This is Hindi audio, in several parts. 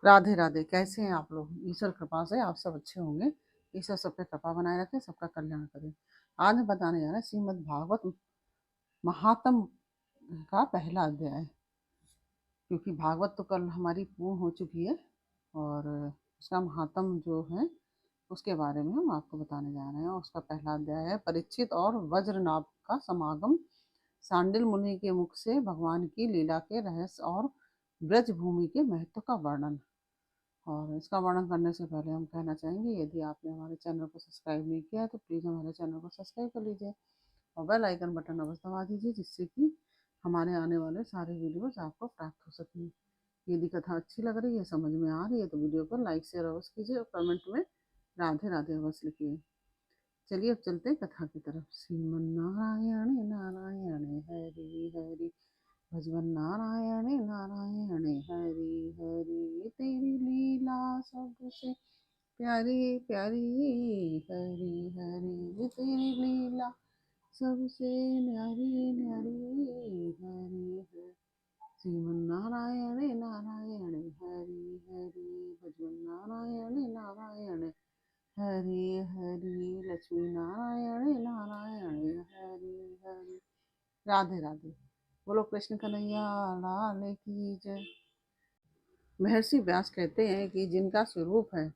राधे राधे। कैसे हैं आप लोग? ईश्वर कृपा से आप सब अच्छे होंगे। ईश्वर सब पे कृपा बनाए रखे, सबका कल्याण करे। आज मैं बताने जा रहा है श्रीमद् भागवत महात्म का पहला अध्याय। क्योंकि भागवत तो कल हमारी पूर्ण हो चुकी है और उसका महात्म जो है उसके बारे में हम आपको बताने जा रहे हैं। उसका पहला अध्याय है परीक्षित और वज्रनाभ का समागम। सांडिल मुनि के मुख से भगवान की लीला के रहस्य और ब्रज भूमि के महत्व का वर्णन। और इसका वर्णन करने से पहले हम कहना चाहेंगे, यदि आपने हमारे चैनल को सब्सक्राइब नहीं किया है तो प्लीज़ हमारे चैनल को सब्सक्राइब कर लीजिए और बेल आइकन बटन अवश्य दबा दीजिए, जिससे कि हमारे आने वाले सारे वीडियोस आपको प्राप्त हो सकें। यदि कथा अच्छी लग रही है, समझ में आ रही है, तो वीडियो को लाइक शेयर अवश्य कीजिए और कमेंट में राधे राधे अवश्य लिखिए। चलिए अब चलते हैं कथा की तरफ। श्रीमन्नारायण नारायण हरि हरि, भजवन नारायण नारायण हरि हरि, तेरी लीला सबसे प्यारी प्यारी, हरि हरि तेरी लीला सबसे न्यारी न्यारी, हरि हरि। श्रीमन नारायण नारायण हरि हरि, भजवन नारायण नारायण हरि हरि, लक्ष्मी नारायण नारायण हरि हरि। राधे राधे। बोलो कृष्ण कन्हैया लाल की जय। महर्षि व्यास कहते हैं कि जिनका स्वरूप है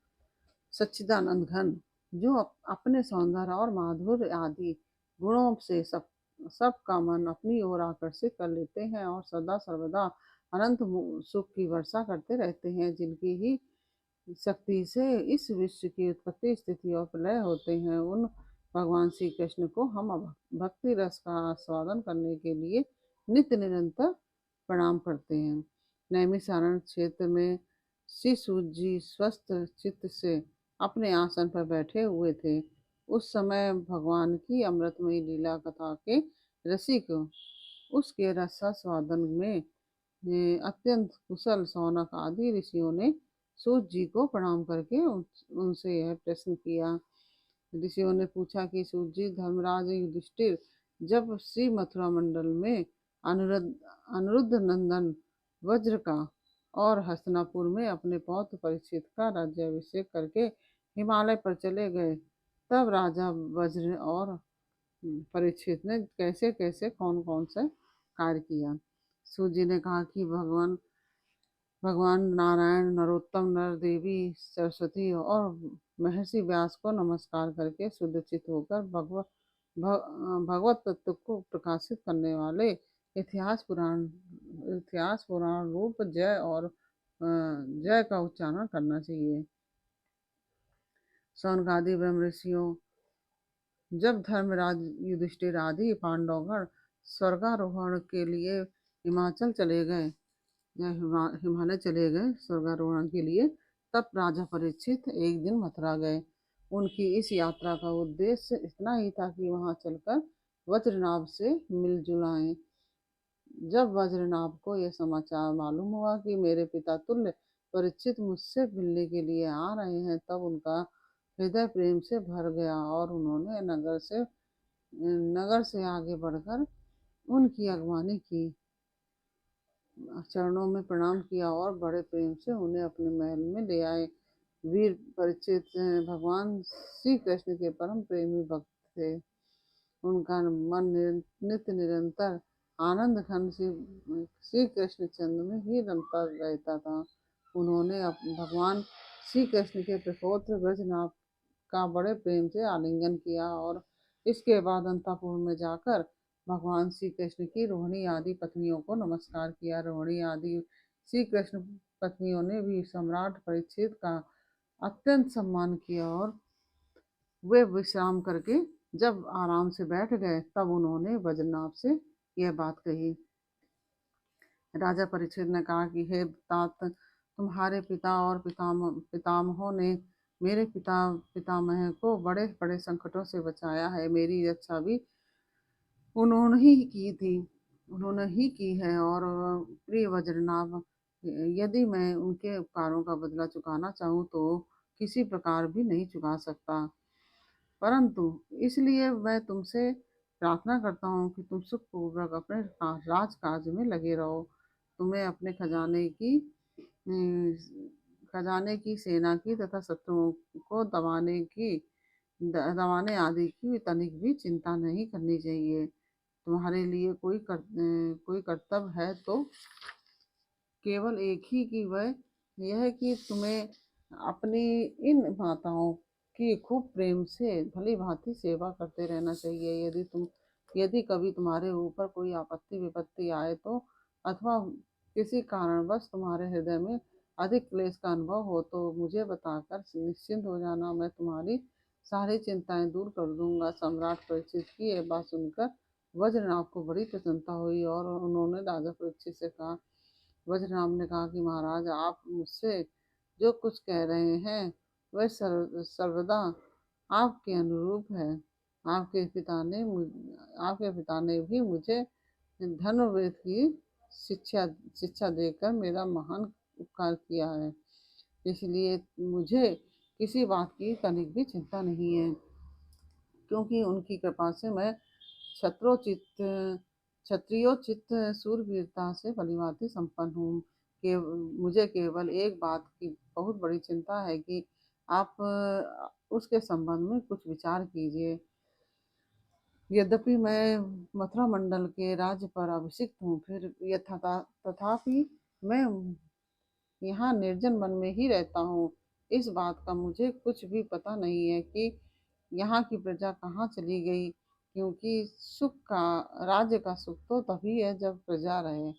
सच्चिदानंद घन, जो अपने सौंदर्य और माधुर्य आदि गुणों से सबका मन अपनी ओर आकर्षित कर लेते हैं और सदा सर्वदा अनंत सुख की वर्षा करते रहते हैं, जिनकी ही शक्ति से इस विश्व की उत्पत्ति स्थिति और प्रलय होते हैं, उन भगवान श्री कृष्ण को हम भक्ति रस का आस्वादन करने के लिए नित्य निरंतर प्रणाम करते हैं। नैमिषारण्य क्षेत्र में श्री सूत जी स्वस्थ चित्त से अपने आसन पर बैठे हुए थे। उस समय भगवान की अमृतमयी लीला कथा के रसिक उसके रसास्वादन में अत्यंत कुशल सौनक आदि ऋषियों ने सूत जी को प्रणाम करके उनसे यह प्रश्न किया। ऋषियों ने पूछा कि सूत जी, धर्मराज युधिष्ठिर जब श्री मथुरा मंडल में अनिरुद्ध अनिरुद्ध नंदन वज्र का और हस्तिनापुर में अपने पौत्र परीक्षित का राज्याभिषेक करके हिमालय पर चले गए, तब राजा वज्र और परीक्षित ने कैसे कैसे कौन कौन सा कार्य किया। सूत जी ने कहा कि भगवान भगवान नारायण, नरोत्तम, नर देवी, सरस्वती और महर्षि व्यास को नमस्कार करके शुद्धचित होकर भगवत तत्व को प्रकाशित करने वाले इतिहास पुराण रूप जय और जय का उच्चारण करना चाहिए। सौनकादि ब्रह्म ऋषियों, जब धर्मराज युधिष्ठिर आदि पांडवगण स्वर्गारोहण के लिए हिमाचल चले गए या हिमालय चले गए स्वर्गारोहण के लिए, तब राजा परीक्षित एक दिन मथुरा गए। उनकी इस यात्रा का उद्देश्य इतना ही था कि वहां चलकर वज्रनाभ से मिलजुल आए। जब वज्रनाभ को यह समाचार मालूम हुआ कि मेरे पिता तुल्य परीक्षित मुझसे मिलने के लिए आ रहे हैं, तब उनका हृदय प्रेम से भर गया और उन्होंने नगर से आगे बढ़कर उनकी अगवानी की, चरणों में प्रणाम किया और बड़े प्रेम से उन्हें अपने महल में ले आए। वीर परीक्षित भगवान श्री कृष्ण के परम प्रेमी भक्त थे। उनका मन नित्य निरंतर आनंद घन श्री कृष्ण चंद्र में ही रमता रहता था। उन्होंने भगवान श्री कृष्ण के प्रपौत्र ब्रजनाभ का बड़े प्रेम से आलिंगन किया और इसके बाद अंतःपुर में जाकर भगवान श्री कृष्ण की रोहिणी आदि पत्नियों को नमस्कार किया। रोहिणी आदि श्री कृष्ण पत्नियों ने भी सम्राट परीक्षित का अत्यंत सम्मान किया और वे विश्राम करके जब आराम से बैठ गए, तब उन्होंने वज्रनाभ से यह बात कही। राजा परीक्षित ने कहा कि हे तात, तुम्हारे पिता और पितामहों ने मेरे पितामह को बड़े बड़े संकटों से बचाया है। मेरी रक्षा भी उन्होंने ही की है। और प्रिय वज्रनाभ, यदि मैं उनके उपकारों का बदला चुकाना चाहूँ तो किसी प्रकार भी नहीं चुका सकता, परंतु इसलिए मैं तुमसे प्रार्थना करता हूँ कि तुम सुखपूर्वक अपने राजकाज में लगे रहो। तुम्हें अपने खजाने की खजाने की, सेना की तथा शत्रुओं को दबाने आदि की तनिक भी चिंता नहीं करनी चाहिए। तुम्हारे लिए कोई कर्तव्य है तो केवल एक ही कि वह यह कि तुम्हें अपनी इन माताओं की खूब प्रेम से भली भांति सेवा करते रहना चाहिए। यदि कभी तुम्हारे ऊपर कोई आपत्ति विपत्ति आए तो, अथवा किसी कारणवश तुम्हारे हृदय में अधिक क्लेश का अनुभव हो तो मुझे बताकर निश्चिंत हो जाना, मैं तुम्हारी सारी चिंताएं दूर कर दूंगा। सम्राट परीक्षित की यह बात सुनकर वज्रनाभ को बड़ी प्रसन्नता हुई और उन्होंने राजा परीक्षित से कहा, वज्रराम ने कहा कि महाराज, आप मुझसे जो कुछ कह रहे हैं वह सर्वदा आपके अनुरूप है। आपके पिता ने आपके पिता ने भी मुझे धनुर्वेद की शिक्षा शिक्षा देकर मेरा महान उपकार किया है, इसलिए मुझे किसी बात की तनिक भी चिंता नहीं है, क्योंकि उनकी कृपा से मैं क्षत्रोचित क्षत्रियोचित सूरवीरता से भलीभांति संपन्न हूँ। मुझे केवल एक बात की बहुत बड़ी चिंता है कि आप उसके संबंध में कुछ विचार कीजिए। यद्यपि मैं मथुरा मंडल के राज्य पर अभिषिक्त हूँ, फिर तथापि मैं यहाँ निर्जन वन में ही रहता हूँ। इस बात का मुझे कुछ भी पता नहीं है कि यहाँ की प्रजा कहाँ चली गई, क्योंकि राज्य का सुख तो तभी है जब प्रजा रहे।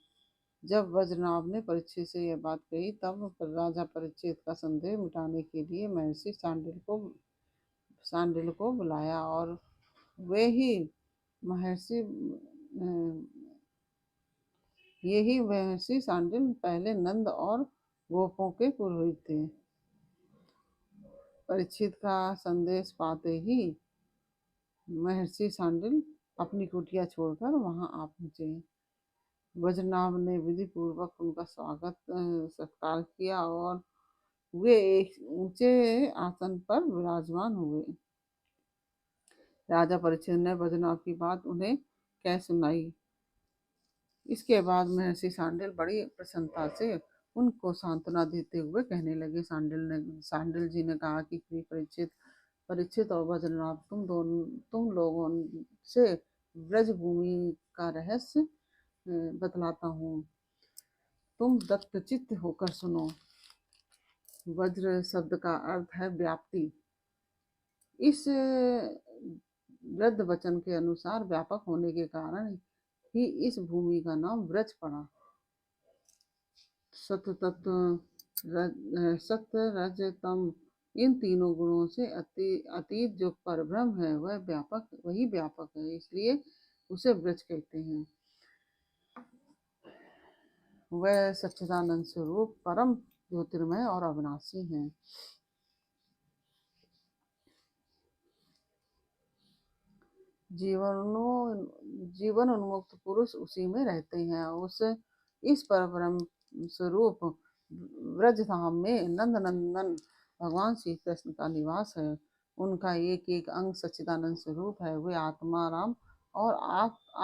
जब वज्रनाभ ने परीक्षित से यह बात कही, तब राजा परीक्षित का संदेह मिटाने के लिए महर्षि सांडिल को बुलाया, और वे ही महर्षि यही महर्षि सांडिल पहले नंद और गोपों के पुरोहित थे। परीक्षित का संदेश पाते ही महर्षि सांडिल अपनी कुटिया छोड़कर वहां आ पहुंचे। वज्रनाभ ने विधि पूर्वक उनका स्वागत सत्कार किया और वे एक ऊंचे आसन पर विराजमान हुए। राजा परीक्षित ने वज्रनाभ की बात उन्हें कह सुनाई। इसके बाद महर्षि सांडिल बड़ी प्रसन्नता से उनको सांत्वना देते हुए कहने लगे। सांडिल जी ने कहा कि परीक्षित और वज्रनाभ, तुम लोगों से ब्रज भूमि का रहस्य बतलाता हूँ, तुम दत्तचित्त होकर सुनो। वज्र शब्द का अर्थ है व्याप्ति। इस वृद्ध वचन के अनुसार व्यापक होने के कारण ही इस भूमि का नाम ब्रज पड़ा। सत्य रज तम, इन तीनों गुणों से अतीत जो परब्रह्म है वही व्यापक है, इसलिए उसे ब्रज कहते हैं। वह सच्चिदानंद स्वरूप परम ज्योतिर्मय और अविनाशी हैं। जीवन उन्मुक्त पुरुष उसी में रहते हैं। इस परब्रह्म स्वरूप ब्रजधाम में नंद नंदन भगवान श्री कृष्ण का निवास है। उनका एक एक अंग सच्चिदानंद स्वरूप है। वे आत्मा राम और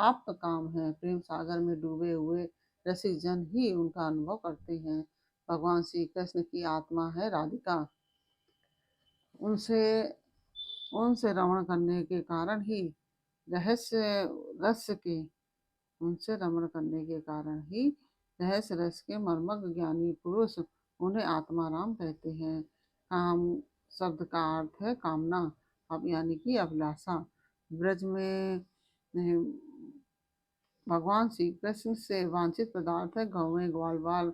आप काम है। प्रेम सागर में डूबे हुए रसिक जन ही उनका अनुभव करते हैं। भगवान श्री कृष्ण की आत्मा है राधिका। उनसे रमण करने के कारण ही उनसे रमण करने के कारण ही रहस्य रस के मर्मज्ञ ज्ञानी पुरुष उन्हें आत्माराम कहते हैं। काम शब्द का अर्थ है कामना, अब यानी कि अभिलाषा। ब्रज में भगवान श्री कृष्ण से वांछित पदार्थ है गौवें, ग्वाल बाल,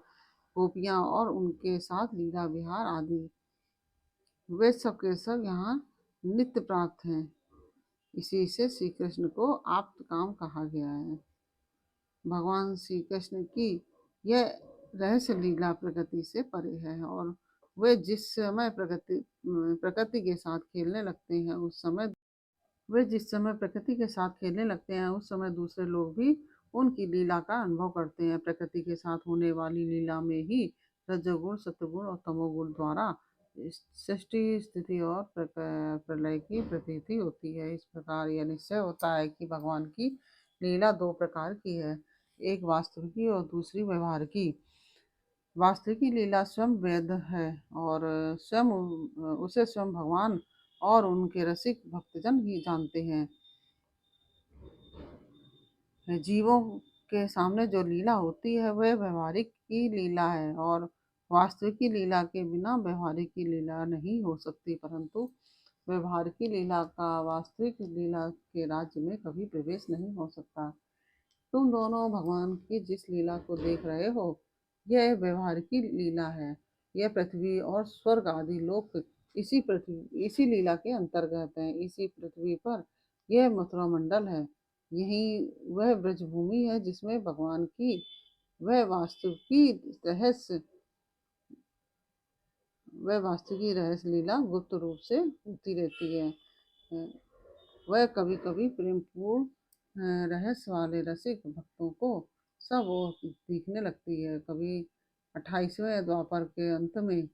गोपियां और उनके साथ लीला विहार आदि। वे सब के सब यहाँ नित्य प्राप्त हैं। इसी से श्री कृष्ण को आप्त काम कहा गया है। भगवान श्री कृष्ण की यह रहस्य लीला प्रकृति से परे है, और वे जिस समय प्रकृति के साथ खेलने लगते हैं उस समय दूसरे लोग भी उनकी लीला का अनुभव करते हैं। प्रकृति के साथ होने वाली लीला में ही रजोगुण, सत्वगुण और तमोगुण द्वारा सृष्टि, स्थिति और प्रलय की प्रतीति होती है। इस प्रकार यह निश्चय होता है कि भगवान की लीला दो प्रकार की है, एक वास्तविक और दूसरी व्यवहार की। वास्तविकी लीला स्वयं वेद है और स्वयं उसे स्वयं भगवान और उनके रसिक भक्तजन ही जानते हैं। जीवों के सामने जो लीला होती है वह व्यवहारिक की लीला है और वास्तविकी लीला के बिना व्यवहारिक की लीला नहीं हो सकती, परंतु व्यवहार की लीला का वास्तविक लीला के राज्य में कभी प्रवेश नहीं हो सकता। तुम दोनों भगवान की जिस लीला को देख रहे हो यह व्यवहार की लीला है। यह पृथ्वी और स्वर्ग आदि लोक इसी लीला के अंतर्गत हैं। इसी पृथ्वी पर यह मथुरा मंडल है। यही वह ब्रजभूमि है जिसमें भगवान की वह वास्तु की रहस्य वह वास्तु की रहस्य लीला गुप्त रूप से होती रहती है। वह कभी कभी प्रेमपूर्ण रहस्य वाले रसिक भक्तों को सब ओर दिखने लगती है। कभी 28वें द्वापर के अंत में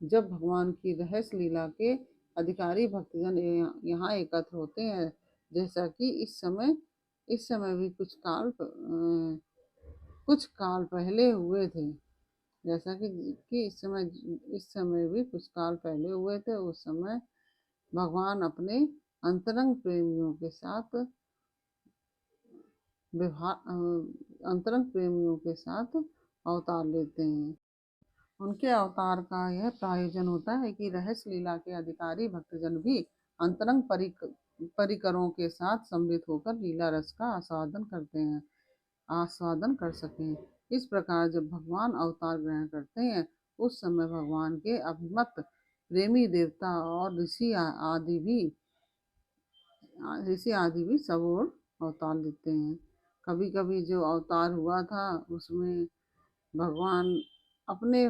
जब भगवान की रहस्य लीला के अधिकारी भक्तजन यहाँ एकत्र होते हैं, जैसा कि इस समय भी कुछ काल पहले हुए थे। जैसा कि इस समय भी कुछ काल पहले हुए थे। उस समय भगवान अपने अंतरंग प्रेमियों के साथ अवतार लेते हैं। उनके अवतार का यह प्रयोजन होता है कि रहस्य लीला के अधिकारी भक्तजन भी अंतरंग परिकरों के साथ सम्मिलित होकर लीला रस का आस्वादन कर सकें। इस प्रकार जब भगवान अवतार ग्रहण करते हैं उस समय भगवान के अभिमत प्रेमी देवता और ऋषि आदि भी सब ओर अवतार लेते हैं। कभी कभी जो अवतार हुआ था उसमें भगवान अपने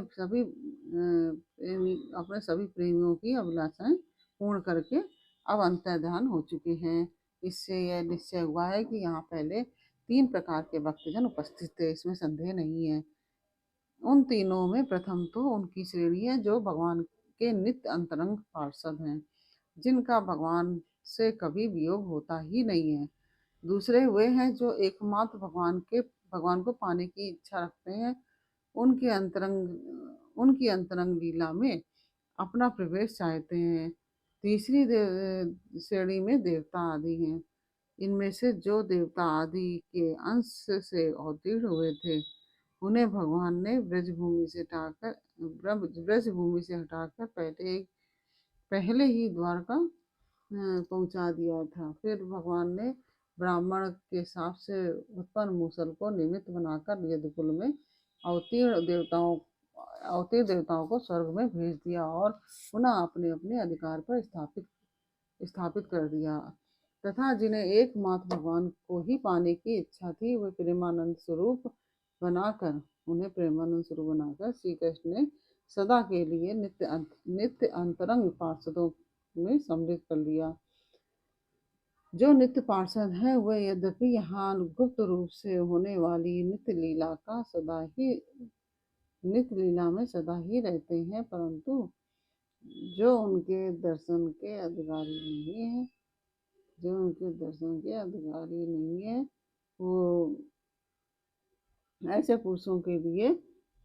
सभी प्रेमियों की अभिलाषाएं पूर्ण करके अब अंतर्ध्यान हो चुके हैं। इससे यह निश्चय हुआ है कि यहाँ पहले 3 प्रकार के भक्तजन उपस्थित थे, इसमें संदेह नहीं है। उन तीनों में प्रथम तो उनकी श्रेणी है जो भगवान के नित्य अंतरंग पार्षद हैं, जिनका भगवान से कभी वियोग होता ही नहीं है। दूसरे वे हैं जो एकमात्र भगवान को पाने की इच्छा रखते हैं। उनकी अंतरंग लीला में अपना प्रवेश चाहते हैं। तीसरी श्रेणी में देवता आदि हैं। इनमें से जो देवता आदि के अंश से अवतीर्ण हुए थे उन्हें भगवान ने ब्रजभूमि से हटाकर पहले ही द्वारका पहुंचा दिया था। फिर भगवान ने ब्राह्मण के शाप से उत्पन्न मूसल को निमित्त बनाकर यदुकुल में अवतीर्ण देवताओं को स्वर्ग में भेज दिया और पुनः अपने अपने अधिकार पर स्थापित कर दिया तथा जिन्हें एकमात्र भगवान को ही पाने की इच्छा थी वे उन्हें प्रेमानंद स्वरूप बनाकर श्री कृष्ण ने सदा के लिए नित्य अंतरंग पार्षदों में सम्मिलित कर लिया। जो नित्य पार्षद है वह यद्यपि यहाँ गुप्त रूप से होने वाली नित्य लीला में सदा ही रहते हैं, परंतु जो उनके दर्शन के अधिकारी नहीं है वो ऐसे पुरुषों के लिए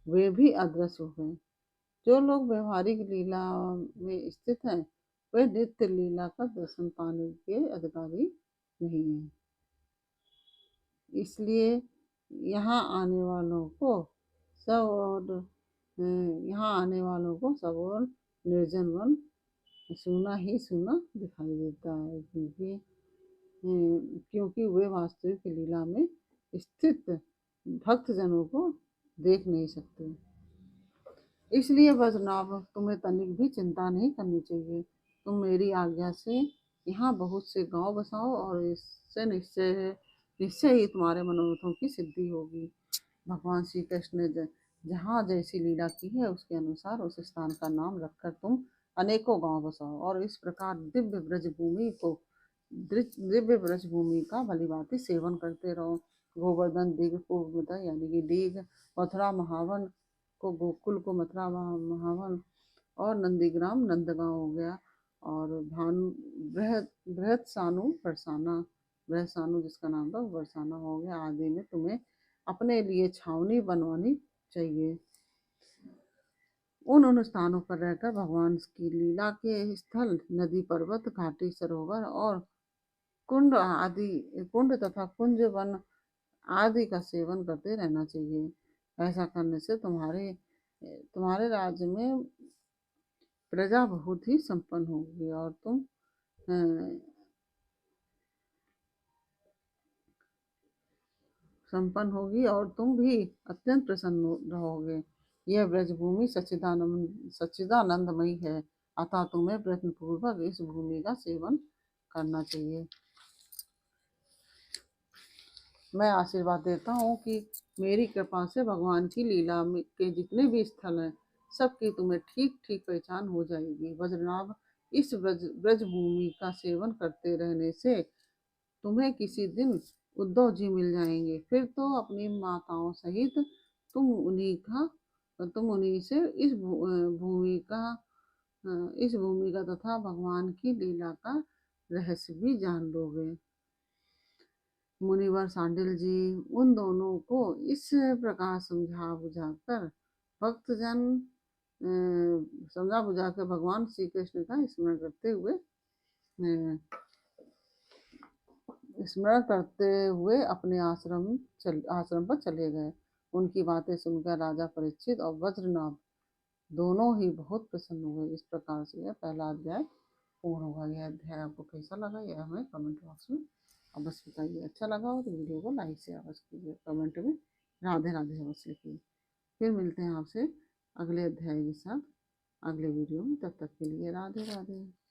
वे भी अदृश्य हो गए। जो लोग व्यवहारिक लीला में स्थित हैं वे नित्य लीला का दर्शन पाने के अधिकारी नहीं है। इसलिए यहाँ आने वालों को सब और निर्जन वन सूना ही सूना दिखाई देता है, क्योंकि वे वास्तविक लीला में स्थित भक्तजनों को देख नहीं सकते। इसलिए वज्रनाभ तुम्हें तनिक भी चिंता नहीं करनी चाहिए। तुम मेरी आज्ञा से यहाँ बहुत से गांव बसाओ और इससे निश्चय ही तुम्हारे मनोरथों की सिद्धि होगी। भगवान श्री कृष्ण ने जहाँ जैसी लीला की है उसके अनुसार उस स्थान का नाम रखकर तुम अनेकों गांव बसाओ और इस प्रकार दिव्य ब्रजभूमि का भलीभांति सेवन करते रहो। गोवर्धन दीघ पूर्वतः यानी कि दीघ, मथुरा महावन को गोकुल को मथुरा महावन और नंदीग्राम नंदगांव हो गया और भानु बृहत सानु जिसका नाम था बरसाना हो गया आदि में तुम्हें अपने लिए छावनी बनवानी चाहिए। उन स्थानों पर रहकर भगवान की लीला के स्थल, नदी, पर्वत, घाटी, सरोवर और कुंड आदि, कुंड तथा कुंज वन आदि का सेवन करते रहना चाहिए। ऐसा करने से तुम्हारे तुम्हारे राज्य में प्रजा बहुत ही संपन्न होगी और तुम भी अत्यंत प्रसन्न रहोगे। यह ब्रजभूमि सच्चिदानंदमयी है, अतः तुम्हें प्रयत्न पूर्वक इस भूमि का सेवन करना चाहिए। मैं आशीर्वाद देता हूँ कि मेरी कृपा से भगवान की लीला के जितने भी स्थल हैं, सबकी तुम्हें ठीक ठीक पहचान हो जाएगी। वज्रनाभ, इस ब्रज भूमि का सेवन करते रहने से तुम्हें किसी दिन उद्धव जी मिल जाएंगे। फिर तो अपनी माताओं सहित तुम उन्हीं से इस भूमि का तथा भगवान की लीला का रहस्य भी जान लोगे। मुनिवर सांडिल जी उन दोनों को इस प्रकार समझा बुझा कर भगवान श्री कृष्ण का स्मरण करते हुए अपने आश्रम पर चले गए। उनकी बातें सुनकर राजा परीक्षित और वज्रनाभ दोनों ही बहुत प्रसन्न हुए। इस प्रकार से यह पहला अध्याय पूर्ण होगा। यह अध्याय आपको कैसा लगा, यह हमें कमेंट बॉक्स में अवश्य बताइए। अच्छा लगा हो तो वीडियो को लाइक से अवश्य कीजिए, कमेंट में राधे राधे अवश्य लिखिए। फिर मिलते हैं आपसे अगले अध्याय के साथ अगले वीडियो में। तब तक के लिए राधे राधे।